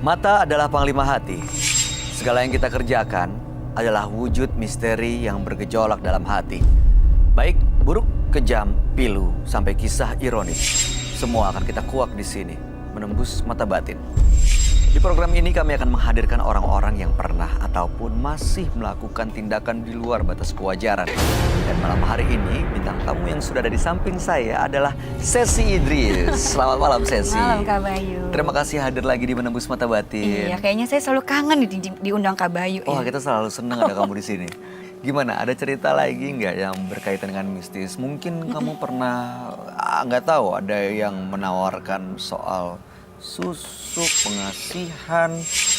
Mata adalah panglima hati. Segala yang kita kerjakan adalah wujud misteri yang bergejolak dalam hati. Baik, buruk, kejam, pilu, sampai kisah ironis. Semua akan kita kuak di sini, menembus mata batin. Di program ini kami akan menghadirkan orang-orang yang pernah ataupun masih melakukan tindakan di luar batas kewajaran. Dan malam hari ini, bintang tamu yang sudah ada di samping saya adalah Sesi Idris. Selamat malam, Sesi. Malam, Kak Bayu. Terima kasih hadir lagi di Menembus Mata Batin. Iya, kayaknya saya selalu kangen diundang Kak Bayu. Wah, ya. kita selalu senang ada kamu di sini. Gimana, ada cerita lagi nggak yang berkaitan dengan mistis? Mungkin kamu pernah, nggak tahu, ada yang menawarkan soal susuk, pengasihan,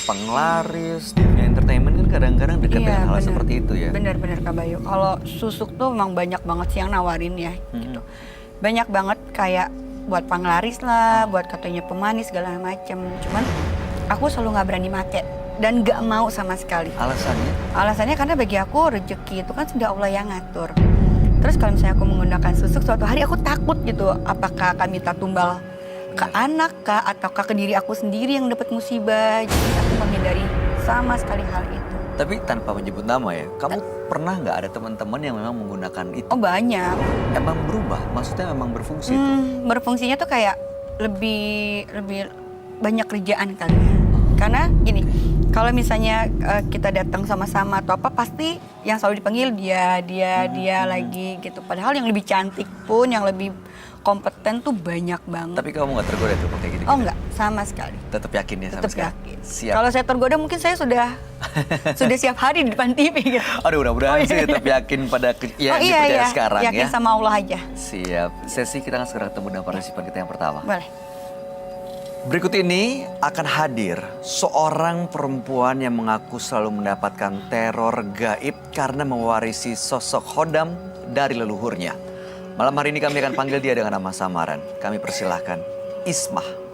penglaris. Di dunia entertainment kan kadang-kadang dekat dengan hal seperti itu ya. Bener-bener Kak Bayu. Kalau susuk tuh memang banyak banget sih yang nawarin ya. Gitu. Banyak banget kayak buat penglaris lah, buat katanya pemanis segala macem. Cuman aku selalu nggak berani make dan nggak mau sama sekali. Alasannya? Alasannya karena bagi aku rezeki itu kan sudah Allah yang ngatur. Terus kalau misalnya aku menggunakan susuk suatu hari aku takut gitu, apakah akan minta tumbal ke anak kah ataukah ke diri aku sendiri yang dapat musibah. Jadi aku menghindari sama sekali hal itu. Tapi tanpa menyebut nama ya, kamu pernah nggak ada teman-teman yang memang menggunakan itu? Oh banyak. Emang berubah? Maksudnya memang berfungsi itu? Berfungsinya tuh kayak lebih banyak kerjaan kali ya. Karena gini, kalau misalnya kita datang sama-sama atau apa, pasti yang selalu dipanggil dia lagi gitu. Padahal yang lebih cantik pun, yang lebih kompeten tuh banyak banget. Tapi kamu nggak tergoda tuh pakai gini? Oh enggak, sama sekali. Tetap yakin ya? Tetap yakin. Siap. Kalau saya tergoda mungkin saya sudah siap hari di depan TV gitu. Aduh, mudah-mudahan sih tetap yakin pada yang dipercaya sekarang yakin ya. sama Allah aja. Siap. Sesi kita akan segera ketemu dengan partisipan kita yang pertama. Boleh. Berikut ini akan hadir seorang perempuan yang mengaku selalu mendapatkan teror gaib karena mewarisi sosok Khodam dari leluhurnya. Malam hari ini kami akan panggil dia dengan nama samaran. Kami persilahkan Ismah.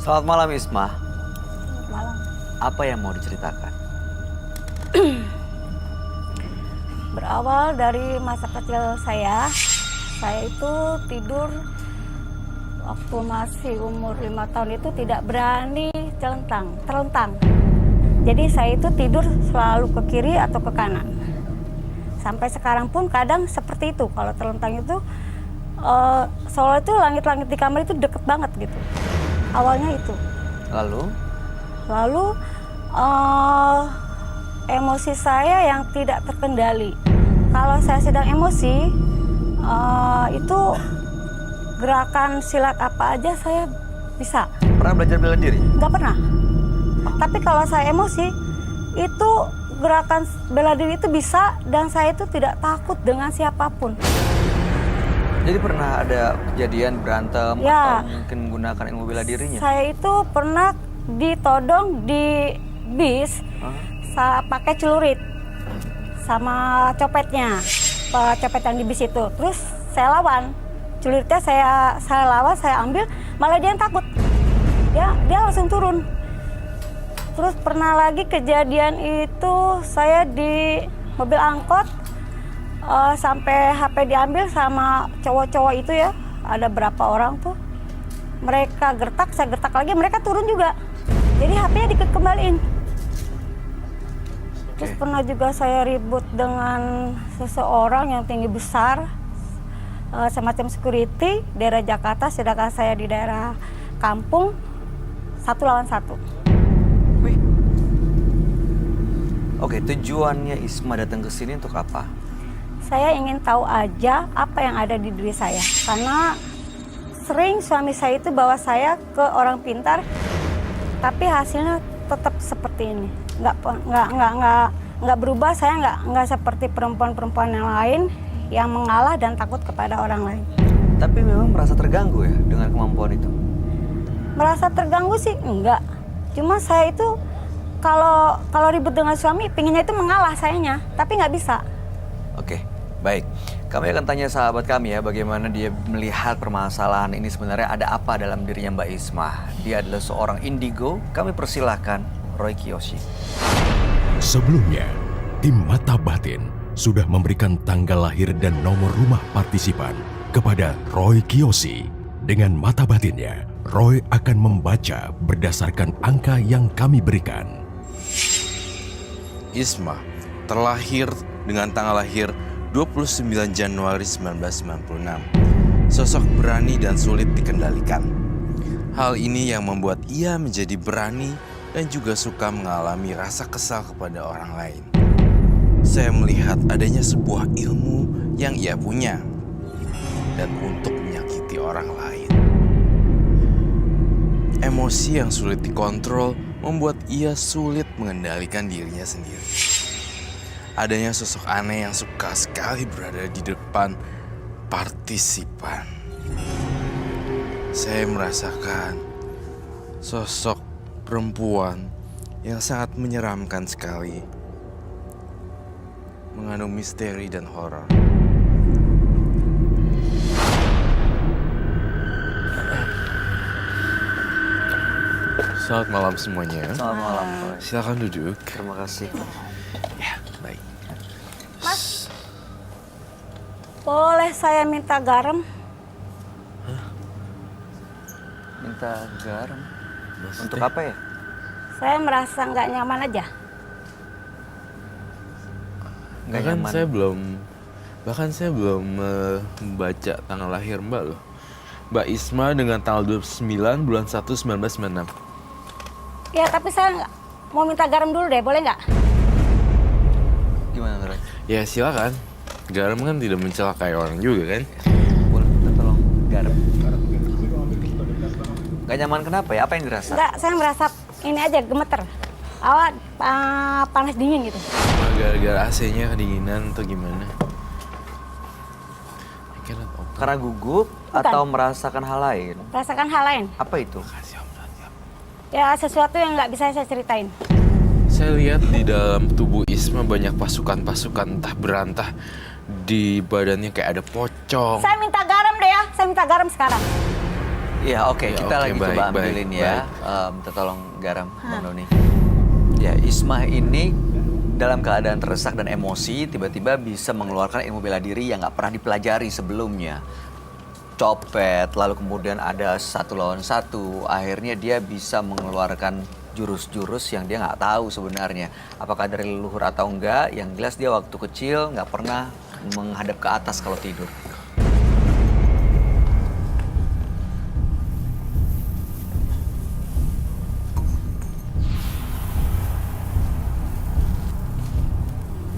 Selamat malam Ismah. Selamat malam. Apa yang mau diceritakan? Berawal dari masa kecil saya itu tidur waktu masih umur 5 tahun itu tidak berani terlentang. Jadi saya itu tidur selalu ke kiri atau ke kanan. Sampai sekarang pun kadang seperti itu. Kalau terlentang itu, soalnya itu langit-langit di kamar itu deket banget gitu. Awalnya itu. Lalu emosi saya yang tidak terkendali. Kalau saya sedang emosi, itu gerakan silat apa aja saya bisa. Pernah belajar bela diri? Nggak pernah. Tapi kalau saya emosi, itu gerakan bela diri itu bisa dan saya itu tidak takut dengan siapapun. Jadi pernah ada kejadian berantem Ya. atau mungkin menggunakan ilmu bela dirinya? Saya itu pernah ditodong di bis pakai celurit sama copetnya, copet yang di bis itu. Terus saya lawan, celuritnya saya lawan, saya ambil, malah dia yang takut. Dia langsung turun. Terus pernah lagi kejadian itu saya di mobil angkot. Sampai HP diambil sama cowok-cowok itu ya, ada berapa orang tuh. Mereka gertak, saya gertak lagi, mereka turun juga. Jadi HP-nya dikembaliin. Terus pernah juga saya ribut dengan seseorang yang tinggi besar, semacam security, daerah Jakarta, sedangkan saya di daerah kampung, 1 lawan 1. Wih. Oke, tujuannya Ismah datang ke sini untuk apa? Saya ingin tahu aja apa yang ada di diri saya. Karena sering suami saya itu bawa saya ke orang pintar, tapi hasilnya tetap seperti ini. Nggak berubah, saya nggak seperti perempuan-perempuan yang lain yang mengalah dan takut kepada orang lain. Tapi memang merasa terganggu ya dengan kemampuan itu? Merasa terganggu sih enggak. Cuma saya itu kalau ribut dengan suami, pinginnya itu mengalah sayanya, tapi nggak bisa. Oke, baik. Kami akan tanya sahabat kami ya, bagaimana dia melihat permasalahan ini sebenarnya ada apa dalam dirinya Mbak Isma. Dia adalah seorang indigo. Kami persilahkan Roy Kiyoshi. Sebelumnya, tim Mata Batin sudah memberikan tanggal lahir dan nomor rumah partisipan kepada Roy Kiyoshi. Dengan mata batinnya, Roy akan membaca berdasarkan angka yang kami berikan. Isma terlahir dengan tanggal lahir 29 Januari 1996. Sosok berani dan sulit dikendalikan. Hal ini yang membuat ia menjadi berani dan juga suka mengalami rasa kesal kepada orang lain. Saya melihat adanya sebuah ilmu yang ia punya dan untuk menyakiti orang lain. Emosi yang sulit dikontrol membuat ia sulit mengendalikan dirinya sendiri. Adanya sosok aneh yang suka sekali berada di depan partisipan. Saya merasakan sosok perempuan yang sangat menyeramkan sekali, mengandung misteri dan horor. Selamat malam semuanya. Selamat malam, Roy. Silakan duduk. Terima kasih. Ya, baik. Mas, boleh saya minta garam? Minta garam. Maksudnya? Untuk apa ya? Saya merasa nggak nyaman aja. Nggak Bahkan nyaman. saya belum membaca tanggal lahir Mbak loh. Mbak Isma dengan tanggal 29 bulan 1 1996. Ya, tapi saya mau minta garam dulu deh, boleh nggak? Gimana, Roy? Ya silakan. Garam kan tidak mencelakai orang juga kan? Boleh minta tolong garam. Gak nyaman kenapa ya? Apa yang dirasa? Nggak, saya merasa ini aja gemeter. Awal panas dingin gitu. Gara-gara AC-nya kedinginan atau gimana? I cannot open. Karena gugup Bukan. atau merasakan hal lain? Rasakan hal lain. Apa itu? Ya, sesuatu yang nggak bisa saya ceritain. Saya lihat di dalam tubuh Isma banyak pasukan-pasukan entah berantah. Di badannya kayak ada pocong. Saya minta garam deh ya, saya minta garam sekarang. Iya, oke. Ya, Kita oke, lagi baik, coba baik, ambilin ya. baik. Minta tolong garam, Bang Doni. Ya, Isma ini dalam keadaan terdesak dan emosi, tiba-tiba bisa mengeluarkan ilmu bela diri yang nggak pernah dipelajari sebelumnya. Copet, lalu kemudian ada 1 lawan 1. Akhirnya dia bisa mengeluarkan jurus-jurus yang dia nggak tahu sebenarnya. Apakah dari leluhur atau enggak, yang jelas dia waktu kecil nggak pernah menghadap ke atas kalau tidur.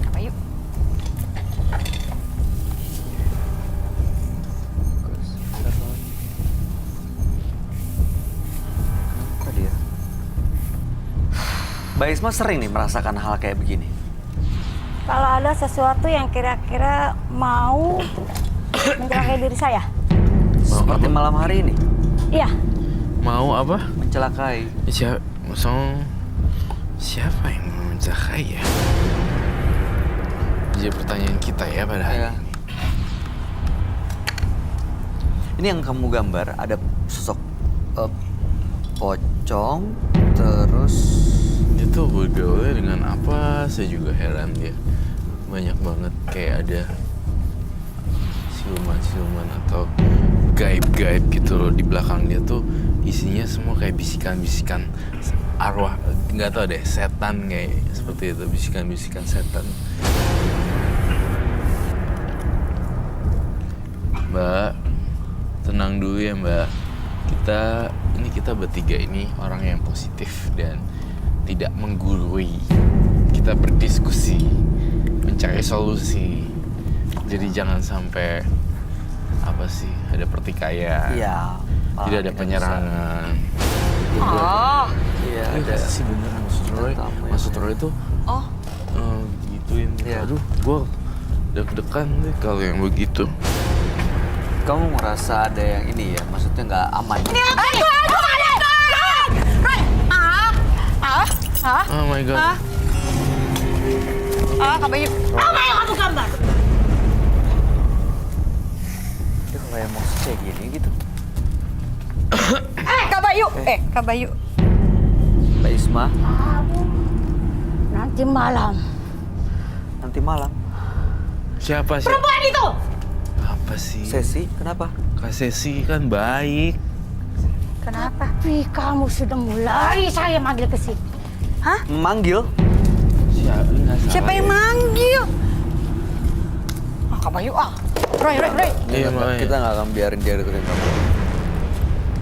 Apa yuk? Apa dia? Mbak Isma sering nih merasakan hal kayak begini. Kalau ada sesuatu yang kira-kira mau mencelakai diri saya. Seperti malam hari ini, Iya, Mau apa? mencelakai. Siapa yang mau mencelakai ya? Jadi pertanyaan kita ya pada hari Ya. ini. Ini yang kamu gambar, ada sosok pocong, terus Dia tuh bergaulnya dengan apa? Saya juga heran dia. Banyak banget kayak ada siluman-siluman atau gaib-gaib gitu loh di belakang dia tuh isinya semua kayak bisikan-bisikan arwah, nggak tahu deh, setan kayak seperti itu, bisikan-bisikan setan. Mbak, tenang dulu ya Mbak. Kita bertiga ini orang yang positif dan tidak menggurui. Kita berdiskusi, mencari solusi. Jadi jangan sampai ada pertikaian. ya Tidak ada penyerangan. Iya, Iya ada sih bener maksud Roy. tamu ya. Maksud Roy itu Oh, gituin. Iya. Aduh, gue deg-degan deh kalau yang begitu. Kamu merasa ada yang ini ya, maksudnya nggak aman. Hah? Oh my god. Hah? Ah, Kak Bayu. Apa yang kamu gambar? Dia kalau emosi kayak gini gitu. Kak Bayu. Kak Bayu. Mbak Isma, Nanti malam. nanti malam. Siapa sih? Perempuan itu! Apa sih? Sesi, kenapa? Kak Sesi kan baik. Kenapa? Tapi kamu sudah mulai saya manggil ke sini. Hah? Manggil? Siapa yang manggil? Ah, Kak Bayu ah. Roy. Iya, makanya. Kita nggak akan biarin dia deketin kamu.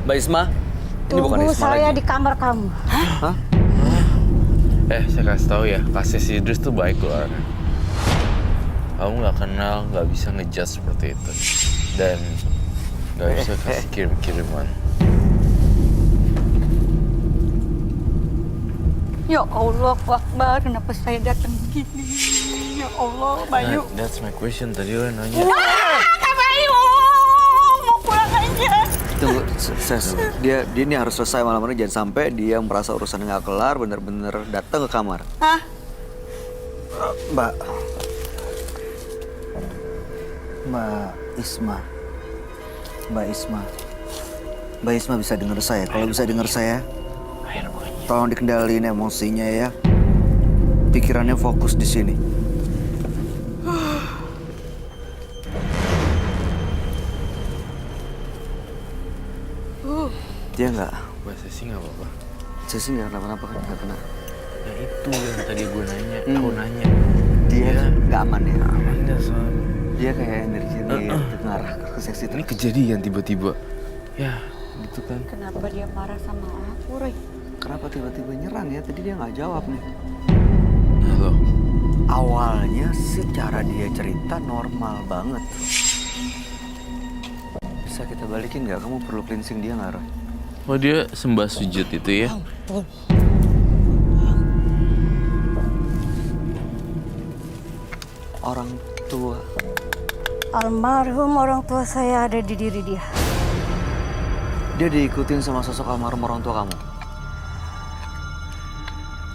Mbak Isma, ini bukan Tunggu Isma saya lagi. di kamar kamu. Hah? Saya kasih tahu ya, Kak Sesi Idris tuh baik loh orangnya. Kamu nggak kenal, nggak bisa ngejudge seperti itu. Dan nggak bisa kasih kirim-kiriman. Ya Allah, Akbar, kenapa saya datang gini? Ya Allah, Bayu. That's my question, tadi lo nanya. Kak Bayu, mau pulang aja. Tunggu, Ses. Dia ini harus selesai malam ini. Jangan sampai dia merasa urusan nggak kelar, bener-bener datang ke kamar. Hah? Mbak Isma. Mbak Isma bisa dengar saya. Kalau bisa dengar saya, tolong dikendaliin emosinya ya. Pikirannya fokus di sini. Dia nggak, Mbak Sesi nggak apa-apa. Sesi nggak kenapa-napa kan? Nggak kena. Ya itu yang tadi gue nanya, aku nanya. Dia nggak aman ya. Amannya soalnya. Dia kayak energi dia ngarah ke Sesi. Ini kejadian tiba-tiba. Ya, gitu kan. Kenapa dia marah sama aku, Roy? Kenapa tiba-tiba nyerang ya? Tadi dia nggak jawab nih. Halo. Awalnya sih cara dia cerita normal banget. Bisa kita balikin nggak? Kamu perlu cleansing dia nggak, Roy? Oh dia sembah sujud itu ya? Orang tua. Almarhum orang tua saya ada di diri dia. Dia diikutin sama sosok almarhum orang tua kamu.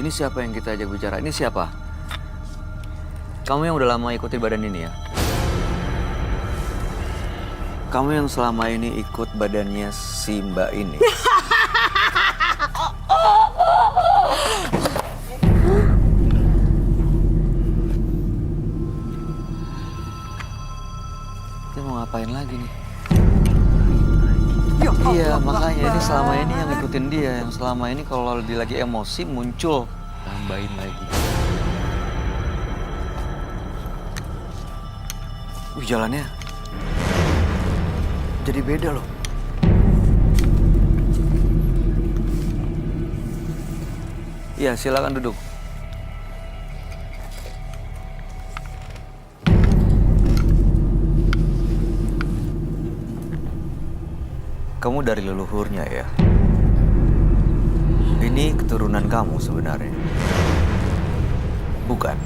Ini siapa yang kita ajak bicara? Ini siapa? Kamu yang udah lama ikutin badan ini ya? Kamu yang selama ini ikut badannya si Mbak ini. Dia mau ngapain lagi nih? Iya, makanya ini selama ini yang ngikutin dia. Yang selama ini kalau dia lagi emosi muncul. Tambahin lagi. Jalannya jadi beda loh. Iya, silakan duduk. Kamu dari leluhurnya ya? Ini keturunan kamu sebenarnya. Bukan?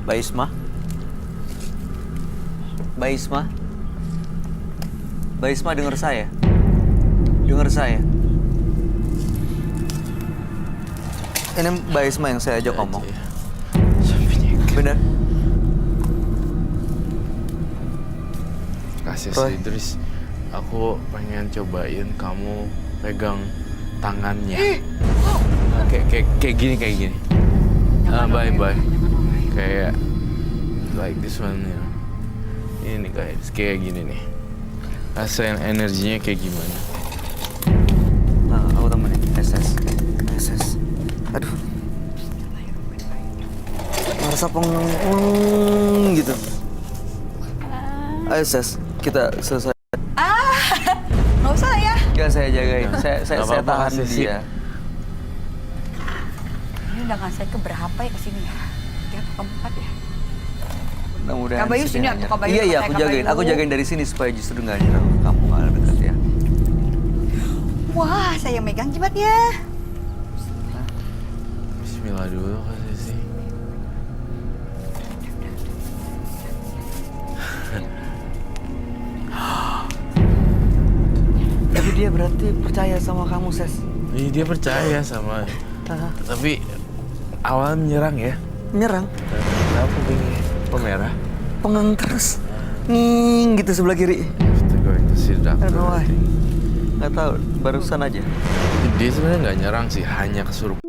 Mbak Isma? Mbak Isma? Mbak Isma dengar saya? Dengar saya? Ini Mbak Isma yang saya ajak ngomong. Benar? Kasih Roy. Idris, aku pengen cobain kamu pegang tangannya. Kayak gini. Bye. Kayak like this one ya. Ini kayak gini nih. Rasain energinya kayak gimana? Nah, aku temenin. SS. Aduh. Merasa pengen gitu. Ayo, Ses. Kita selesai. Nggak usah ya. Jangan saya jagain. Saya Nggak apa-apa, tahan Sesi. dia. Ini undangan saya keberapa ya kesini ya? Tiga atau keempat ya? Mudah-mudahan Kak Bayu sih sini, dia aku nyerah. Kak Bayu, Iya, saya aku Kak jagain. Bayu. Aku jagain dari sini supaya justru nggak nyerang. Kamu nggak dekat ya. Wah, saya megang jimatnya. Bismillah dulu kasih sih. Tapi dia berarti percaya sama kamu, Ses. Iya, dia percaya sama. Tapi awalnya menyerang ya. Menyerang, Kenapa kupingnya pemerah? pengang terus. Nging gitu sebelah kiri. Kita going to see the I don't doctor. know why. Nggak tahu, barusan aja. Dia sebenarnya nggak nyerang sih, hanya kesurupan.